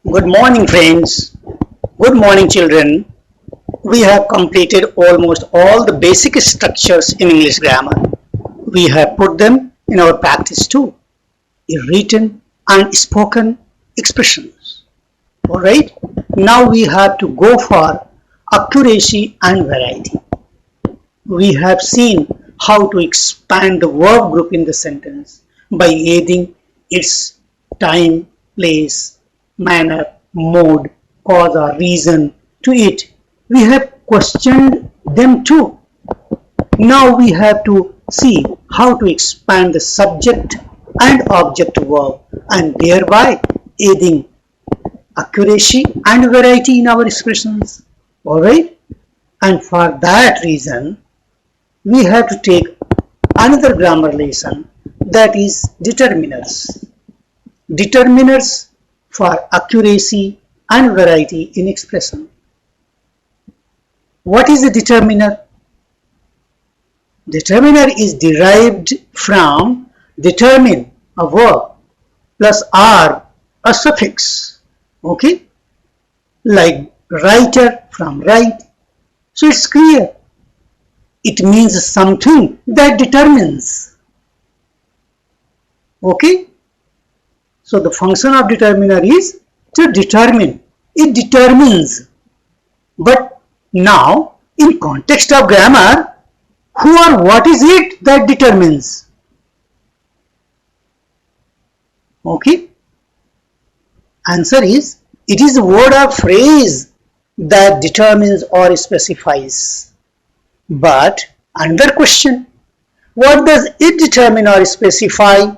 Good morning, friends. Good morning, children. We have completed almost all the basic structures in English grammar. We have put them in our practice too, in written and spoken expressions. Alright, now we have to go for accuracy and variety. We have seen how to expand the verb group in the sentence by adding its time, place, manner, mode, cause or reason to it. We have questioned them too. Now we have to see how to expand the subject and object verb and thereby adding accuracy and variety in our expressions. Alright? And for that reason, we have to take another grammar lesson, that is determiners. Determiners for accuracy and variety in expression. What is a determiner? Determiner is derived from determine, a verb, plus R, a suffix. Okay? Like writer from write. So it's clear. It means something that determines. Okay? So the function of determiner is to determine. It determines. But now, in context of grammar, who or what is it that determines? Okay? Answer is, it is a word or phrase that determines or specifies. But another question, what does it determine or specify?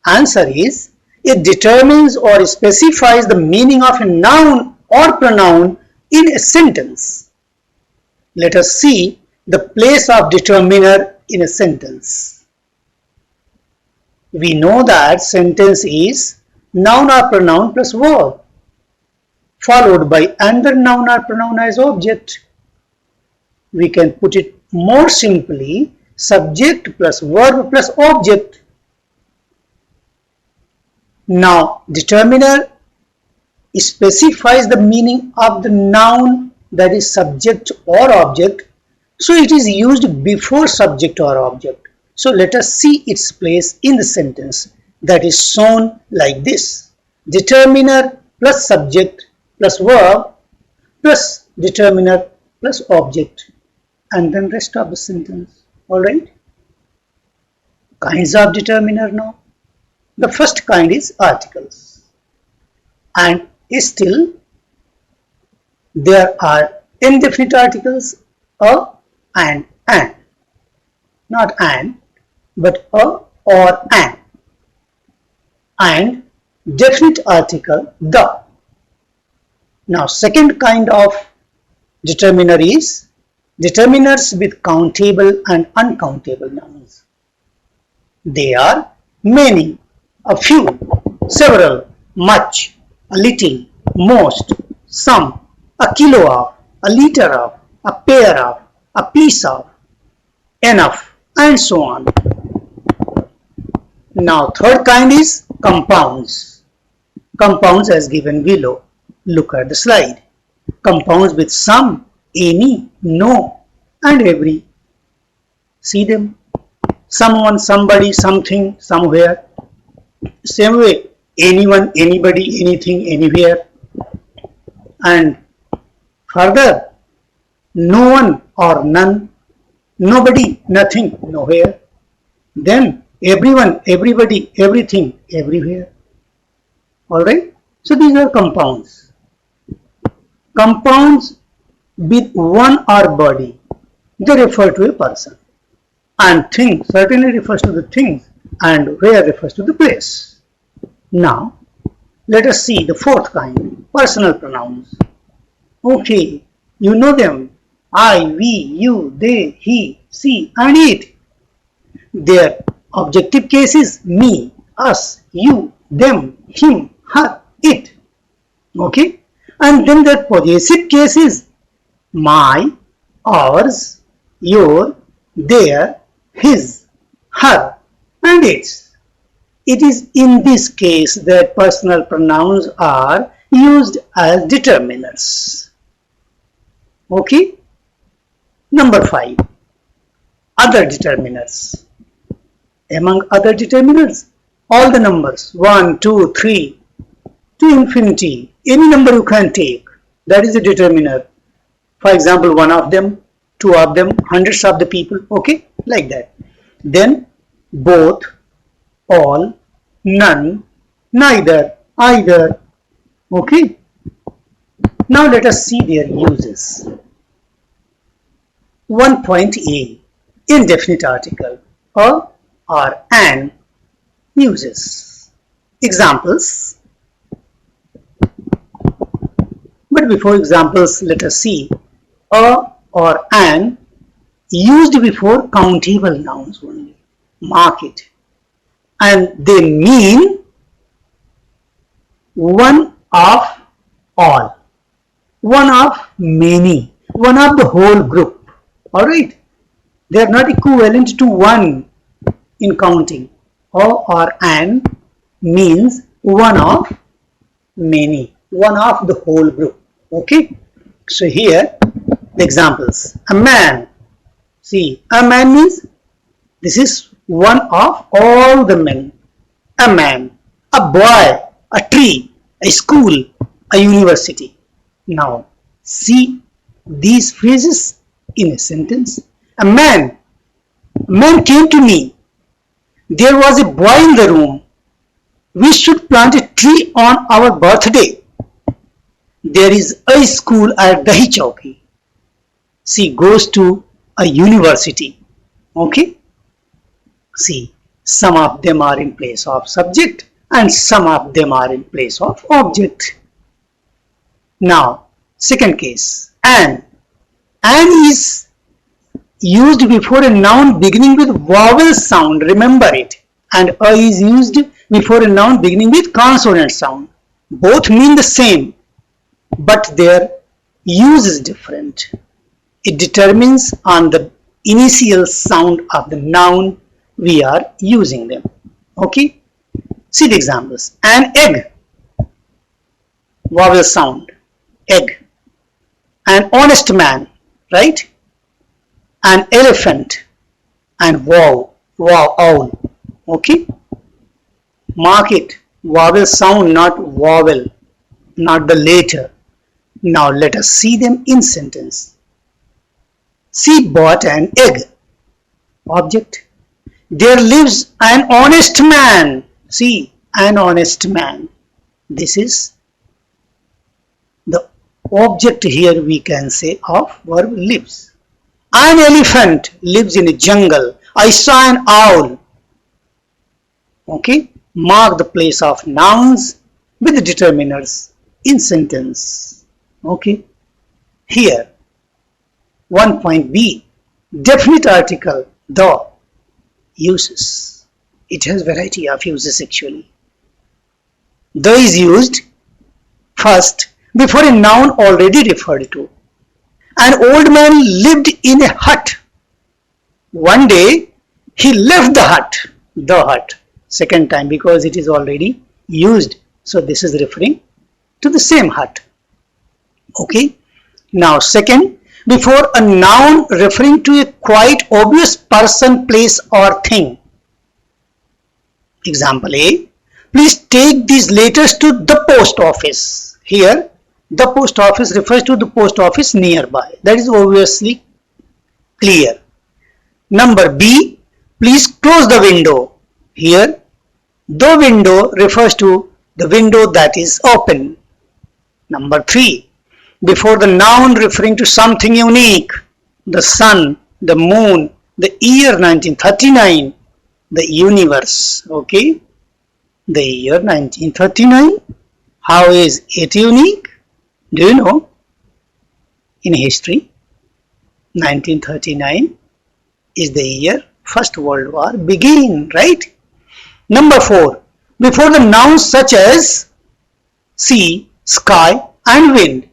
Answer is, it determines or specifies the meaning of a noun or pronoun in a sentence. Let us see the place of determiner in a sentence. We know that sentence is noun or pronoun plus verb, followed by another noun or pronoun as object. We can put it more simply, subject plus verb plus object. Now, determiner specifies the meaning of the noun, that is subject or object, so it is used before subject or object. So let us see its place in the sentence, that is shown like this: determiner plus subject plus verb plus determiner plus object, and then rest of the sentence. Alright? Kinds of determiner now. The first kind is articles, and still there are indefinite articles a and an, not an but a or an, and definite article the. Now second kind of determiner is determiners with countable and uncountable nouns. They are many, a few, several, much, a little, most, some, a kilo of, a liter of, a pair of, a piece of, enough, and so on. Now third kind is compounds. Compounds as given below. Look at the slide. Compounds with some, any, no, and every. See them. Someone, somebody, something, somewhere. Same way, anyone, anybody, anything, anywhere. And further, no one or none, nobody, nothing, nowhere. Then everyone, everybody, everything, everywhere. Alright? So these are compounds. Compounds with one or body, they refer to a person. And thing certainly refers to the things, and where refers to the place. Now, let us see the fourth kind, personal pronouns. Okay, you know them. I, we, you, they, he, she, and it. Their objective case is me, us, you, them, him, her, it. Okay, and then their possessive case is my, ours, your, their, his, her, and its. It is in this case that personal pronouns are used as determiners. Okay. Number 5. Other determiners. Among other determiners, all the numbers 1, 2, 3 to infinity, any number you can take, that is a determiner. For example, one of them, two of them, hundreds of the people, okay, like that. Then both, all, none, neither, either, okay. Now let us see their uses. 1.a, indefinite article, a or an uses. Examples. But before examples, let us see a or an used before countable nouns only. Mark it. And they mean one of all, one of many, one of the whole group. Alright? They are not equivalent to one in counting. A or an means one of many, one of the whole group. Okay? So here the examples. A man. See, a man means this is one of all the men. A man, a boy, a tree, a school, a university. Now, see these phrases in a sentence. A man came to me. There was a boy in the room. We should plant a tree on our birthday. There is a school at Dahi Chowki. She goes to a university. Okay? See, some of them are in place of subject and some of them are in place of object. Now, second case, an. An is used before a noun beginning with vowel sound, remember it. And a is used before a noun beginning with consonant sound. Both mean the same, but their use is different. It determines on the initial sound of the noun we are using them. Okay? See the examples. An egg, vowel sound, egg. An honest man, right? An elephant, and wow, owl. Okay? Mark it. Vowel sound, not vowel, not the later. Now let us see them in sentence. She bought an egg. Object. There lives an honest man. See, an honest man. This is the object here we can say of verb lives. An elephant lives in a jungle. I saw an owl. Okay, mark the place of nouns with the determiners in sentence. Okay, here 1.b, definite article, the uses. It has variety of uses actually. The is used first before a noun already referred to. An old man lived in a hut. One day he left the hut, second time because it is already used. So this is referring to the same hut. Okay. Now second, before a noun referring to a quite obvious person, place or thing. Example A, please take these letters to the post office. Here the post office refers to the post office nearby. That is obviously clear. Number B, please close the window. Here the window refers to the window that is open. Number 3, before the noun referring to something unique, the sun, the moon, the year 1939, the universe. Okay, the year 1939. How is it unique? Do you know? In history, 1939 is the year First World War began, right? Number 4, before the nouns such as sea, sky and wind,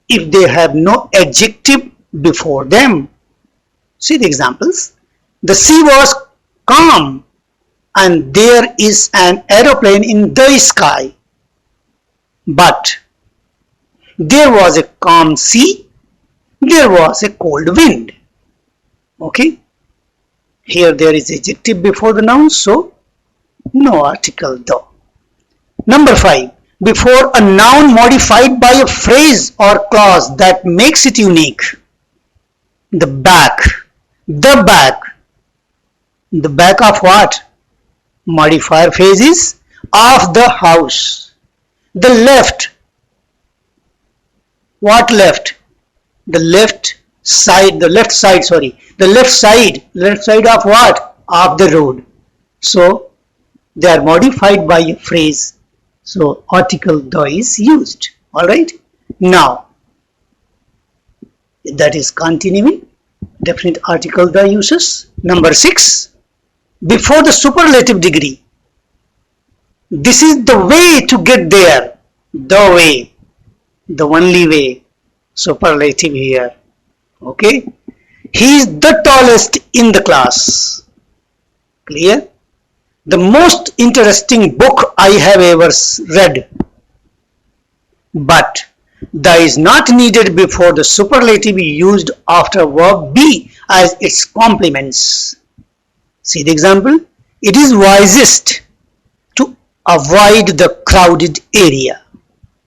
if they have no adjective before them. See the examples. The sea was calm. and there is an aeroplane in the sky. But there was a calm sea, there was a cold wind. Okay, here there is adjective before the noun, so no article though. Number 5. Before a noun modified by a phrase or clause that makes it unique. The back. The back. The back of what? Modifier phrase is of the house. The left. What left? The left side. The left side, sorry. The left side. Left side of what? Of the road. So they are modified by a phrase. So article the is used. Alright. Now that is continuing. Definite article the uses. Number 6. Before the superlative degree. This is the way to get there. The way. The only way. Superlative here. Okay. He is the tallest in the class. Clear? The most interesting book I have ever read. But the is not needed before the superlative used after verb be as its complements. See the example? It is wisest to avoid the crowded area.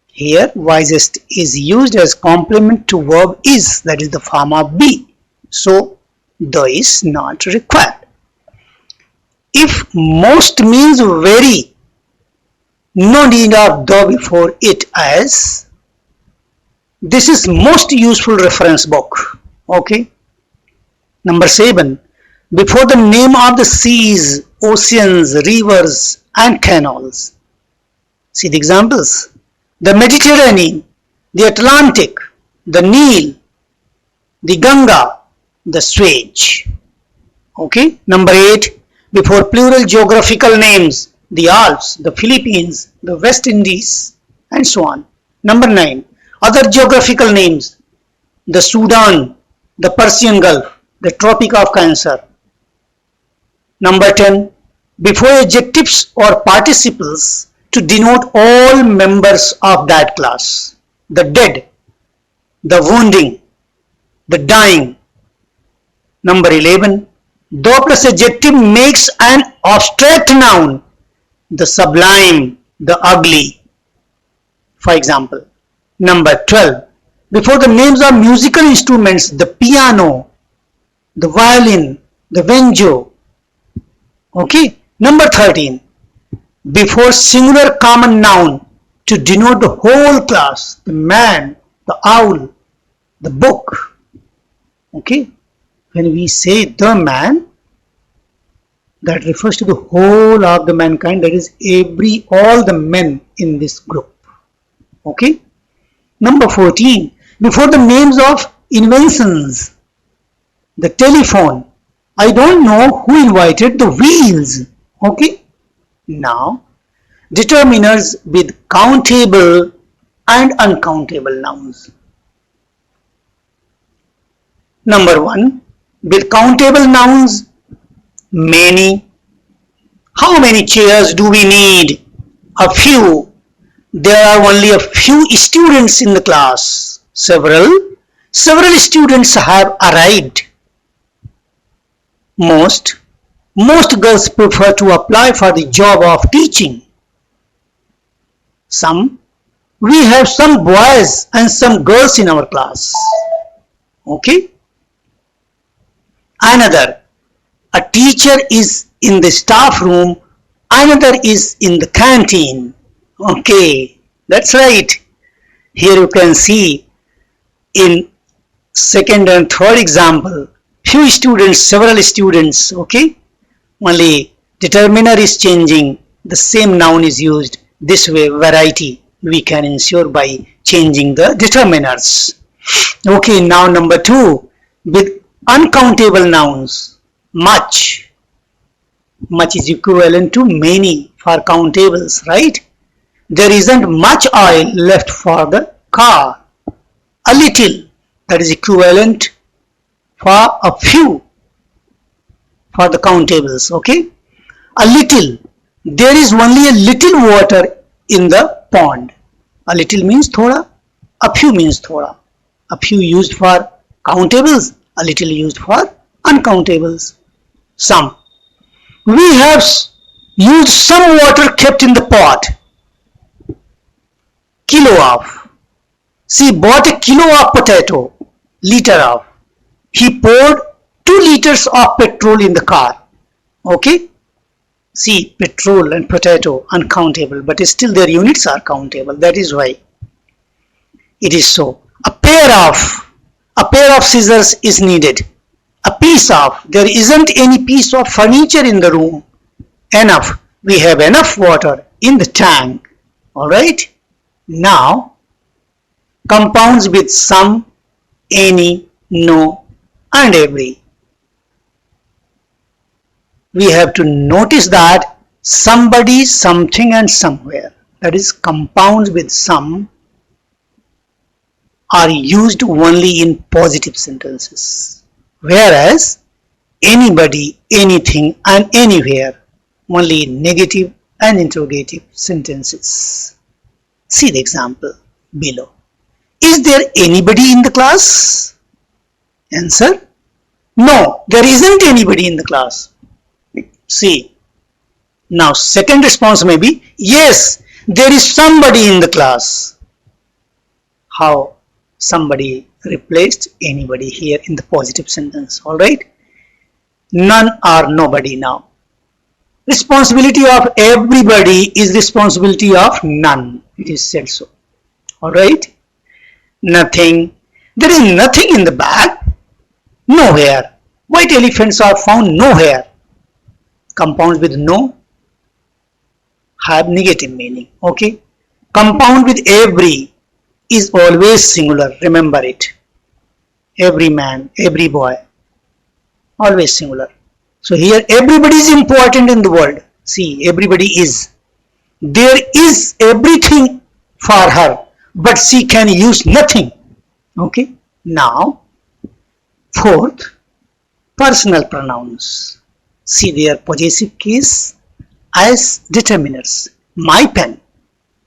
Here wisest is used as complement to verb is, that is the form of be. So the is not required. If most means very, no need of the before it, as this is most useful reference book. Okay. Number 7. Before the name of the seas, oceans, rivers and canals. See the examples. The Mediterranean, the Atlantic, the Nile, the Ganga, the Suez. Okay. Number 8. Before plural geographical names, the Alps, the Philippines, the West Indies, and so on. Number 9. Other geographical names, the Sudan, the Persian Gulf, the Tropic of Cancer. Number 10. Before adjectives or participles to denote all members of that class. The dead, the wounding, the dying. Number 11. The plus adjective makes an abstract noun, the sublime, the ugly. For example, number 12. Before the names of musical instruments, the piano, the violin, the banjo. Okay. Number 13. Before singular common noun to denote the whole class, the man, the owl, the book. Okay. When we say the man, that refers to the whole of the mankind, that is all the men in this group. Okay. Number 14. Before the names of inventions, the telephone. I don't know who invited the wheels. Okay. Now, determiners with countable and uncountable nouns. Number 1. With countable nouns, many. How many chairs do we need? A few. There are only a few students in the class. Several students have arrived. Most girls prefer to apply for the job of teaching. We have some boys and some girls in our class. Okay. Another, a teacher is in the staff room, another is in the canteen. Okay, that's right. Here you can see in second and third example, few students, several students. Okay, only determiner is changing, the same noun is used. This way variety we can ensure by changing the determiners. Okay, now number 2, with uncountable nouns, much. Much is equivalent to many for countables, right? There isn't much oil left for the car. A little, that is equivalent for a few for the countables. Okay. A little. There is only a little water in the pond. A little means thoda. A few means thoda. A few used for countables. A little used for uncountables. Some. We have used some water kept in the pot. Kilo of. She bought a kilo of potato. Liter of. He poured 2 liters of petrol in the car. Okay. See, petrol and potato uncountable, but still their units are countable. That is why it is so. A pair of scissors is needed. A piece of. There isn't any piece of furniture in the room. Enough. We have enough water in the tank. Alright. Now, compounds with some, any, no, and every. We have to notice that somebody, something, and somewhere. That is, compounds with some are used only in positive sentences, whereas anybody, anything, and anywhere only in negative and interrogative sentences. See the example below. Is there anybody in the class? Answer: no, there isn't anybody in the class. See. Now second response may be, yes, there is somebody in the class. How somebody replaced anybody here in the positive sentence. Alright. None or nobody now. Responsibility of everybody is responsibility of none. It is said so. Alright. Nothing. There is nothing in the bag. Nowhere. White elephants are found nowhere. Compounds with no have negative meaning. Okay. Compound with every is always singular. Remember it. Every man, every boy. Always singular. So here everybody is important in the world. See, everybody is. There is everything for her, but she can use nothing. Okay. Now, fourth, personal pronouns. See their possessive case as determiners. My pen,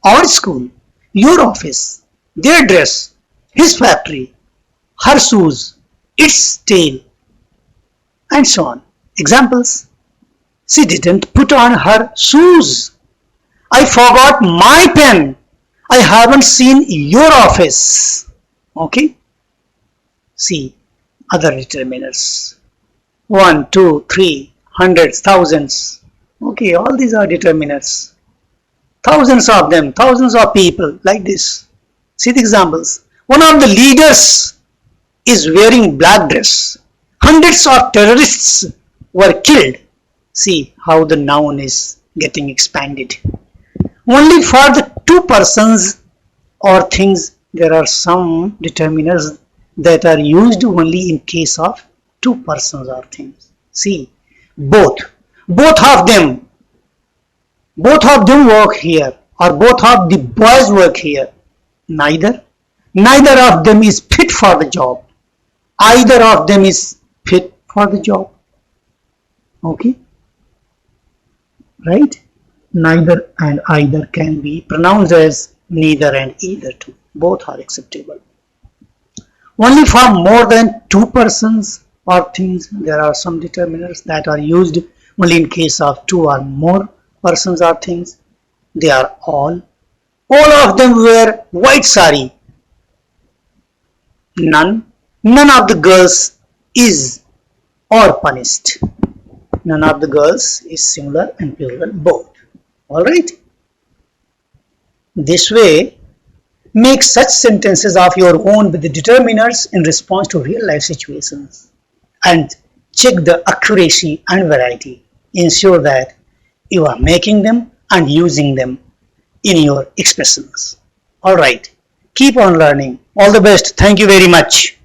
our school, your office, their dress, his factory, her shoes, its tail, and so on. Examples: she didn't put on her shoes. I forgot my pen. I haven't seen your office. Okay. See other determiners. 1, 2, 3, hundreds, thousands. Okay, all these are determiners. Thousands of them, thousands of people, like this. See the examples. One of the leaders is wearing black dress. Hundreds of terrorists were killed. See how the noun is getting expanded. Only for the two persons or things there are some determiners that are used only in case of two persons or things. See, both of them work here, or both of the boys work here. Neither of them is fit for the job. Either of them is fit for the job. Okay, right? Neither and either can be pronounced as neither and either too. Both are acceptable. Only for more than two persons or things there are some determiners that are used only in case of two or more persons or things. They are all of them wear white sari. None of the girls is or punished. None of the girls is singular and plural both. Alright. This way, make such sentences of your own with the determiners in response to real life situations and check the accuracy and variety. Ensure that you are making them and using them in your expressions. Alright. Keep on learning. All the best. Thank you very much.